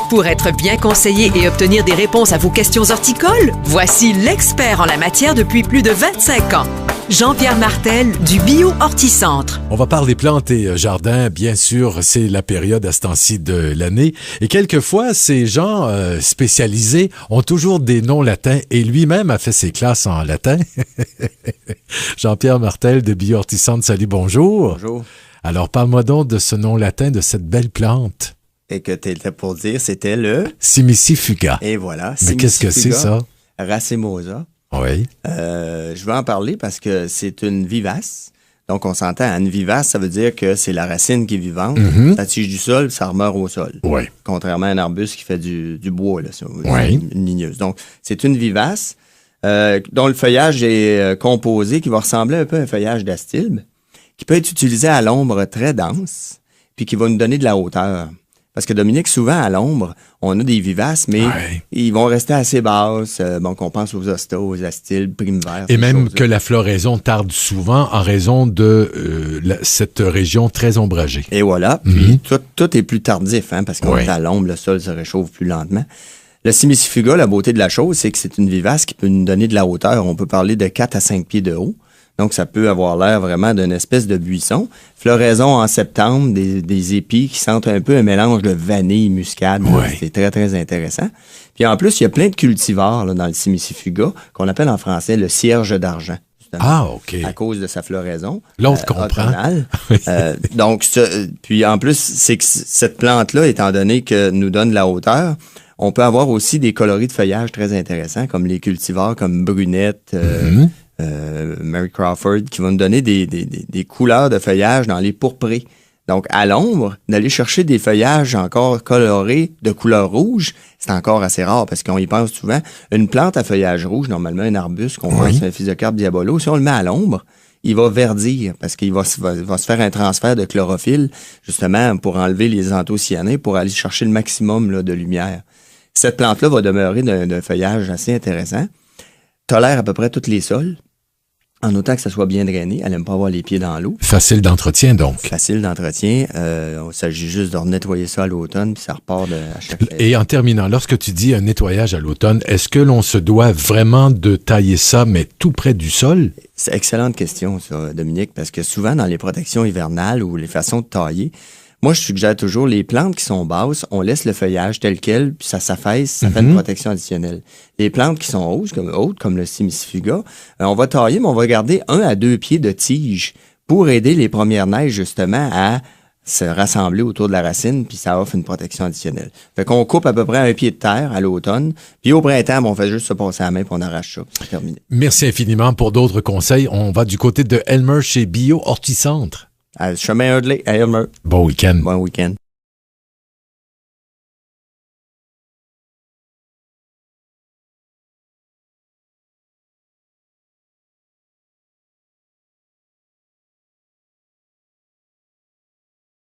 Pour être bien conseillé et obtenir des réponses à vos questions horticoles, voici l'expert en la matière depuis plus de 25 ans. Jean-Pierre Martel du Bio Horticentre. On va parler plantes et jardins, bien sûr, c'est la période à ce temps-ci de l'année. Et quelquefois, ces gens spécialisés ont toujours des noms latins et lui-même a fait ses classes en latin. Jean-Pierre Martel de Bio Horticentre, salut, bonjour. Bonjour. Alors, parle-moi donc de ce nom latin, de cette belle plante. Et que tu étais pour dire, c'était le... Simicifuga. Et voilà. Mais qu'est-ce que c'est, ça? Racemosa. Oui. Je vais en parler parce que c'est une vivace. Donc, on s'entend, une vivace, ça veut dire que c'est la racine qui est vivante. Ça tige du sol, ça remeurt au sol. Oui. Contrairement à un arbuste qui fait du bois, là, Oui. Une ligneuse. Donc, c'est une vivace dont le feuillage est composé, qui va ressembler un peu à un feuillage d'astilbe, qui peut être utilisé à l'ombre très dense, puis qui va nous donner de la hauteur. Parce que Dominique, souvent à l'ombre, on a des vivaces, mais ils vont rester assez basses. Qu'on pense aux hostas, aux astilbes, primevères. Et même que la floraison tarde souvent en raison de cette région très ombragée. Et voilà. Puis tout est plus tardif, parce qu'on est à l'ombre, le sol se réchauffe plus lentement. Le Simicifuga, la beauté de la chose, c'est que c'est une vivace qui peut nous donner de la hauteur. On peut parler de 4 à 5 pieds de haut. Donc, ça peut avoir l'air vraiment d'une espèce de buisson. Floraison en septembre, des épis qui sentent un peu un mélange de vanille, muscade. C'est très, très intéressant. Puis en plus, il y a plein de cultivars là, dans le Simicifuga qu'on appelle en français le cierge d'argent. Ah, OK. À cause de sa floraison. L'autre comprend. Puis en plus, c'est que cette plante-là, étant donné que nous donne de la hauteur, on peut avoir aussi des coloris de feuillage très intéressants, comme les cultivars comme Brunette, Mary Crawford, qui vont nous donner des couleurs de feuillage dans les pourprés. Donc, à l'ombre, d'aller chercher des feuillages encore colorés de couleur rouge, c'est encore assez rare parce qu'on y pense souvent. Une plante à feuillage rouge, normalement un arbuste qu'on pense un Physocarpe diabolo, si on le met à l'ombre, il va verdir parce qu'il va se faire un transfert de chlorophylle, justement, pour enlever les anthocyanins, pour aller chercher le maximum là, de lumière. Cette plante-là va demeurer d'un feuillage assez intéressant, tolère à peu près tous les sols, en autant que ça soit bien drainé. Elle n'aime pas avoir les pieds dans l'eau. Facile d'entretien, donc. Facile d'entretien. Il s'agit juste de nettoyer ça à l'automne, puis ça repart à chaque fois. Et en terminant, lorsque tu dis un nettoyage à l'automne, est-ce que l'on se doit vraiment de tailler ça, mais tout près du sol? C'est une excellente question, ça, Dominique, parce que souvent, dans les protections hivernales ou les façons de tailler, moi, je suggère toujours les plantes qui sont basses, on laisse le feuillage tel quel, puis ça s'affaisse, ça fait une protection additionnelle. Les plantes qui sont hautes, comme le Simicifuga, on va tailler, mais on va garder 1 à 2 pieds de tige pour aider les premières neiges, justement, à se rassembler autour de la racine, puis ça offre une protection additionnelle. Fait qu'on coupe à peu près 1 pied de terre à l'automne, puis au printemps, on fait juste se passer la main, puis on arrache ça, puis c'est terminé. Merci infiniment pour d'autres conseils. On va du côté de Elmer chez Bio Horticentre. Chemin Hurdley à Elmer. Bon week-end. Bon week-end.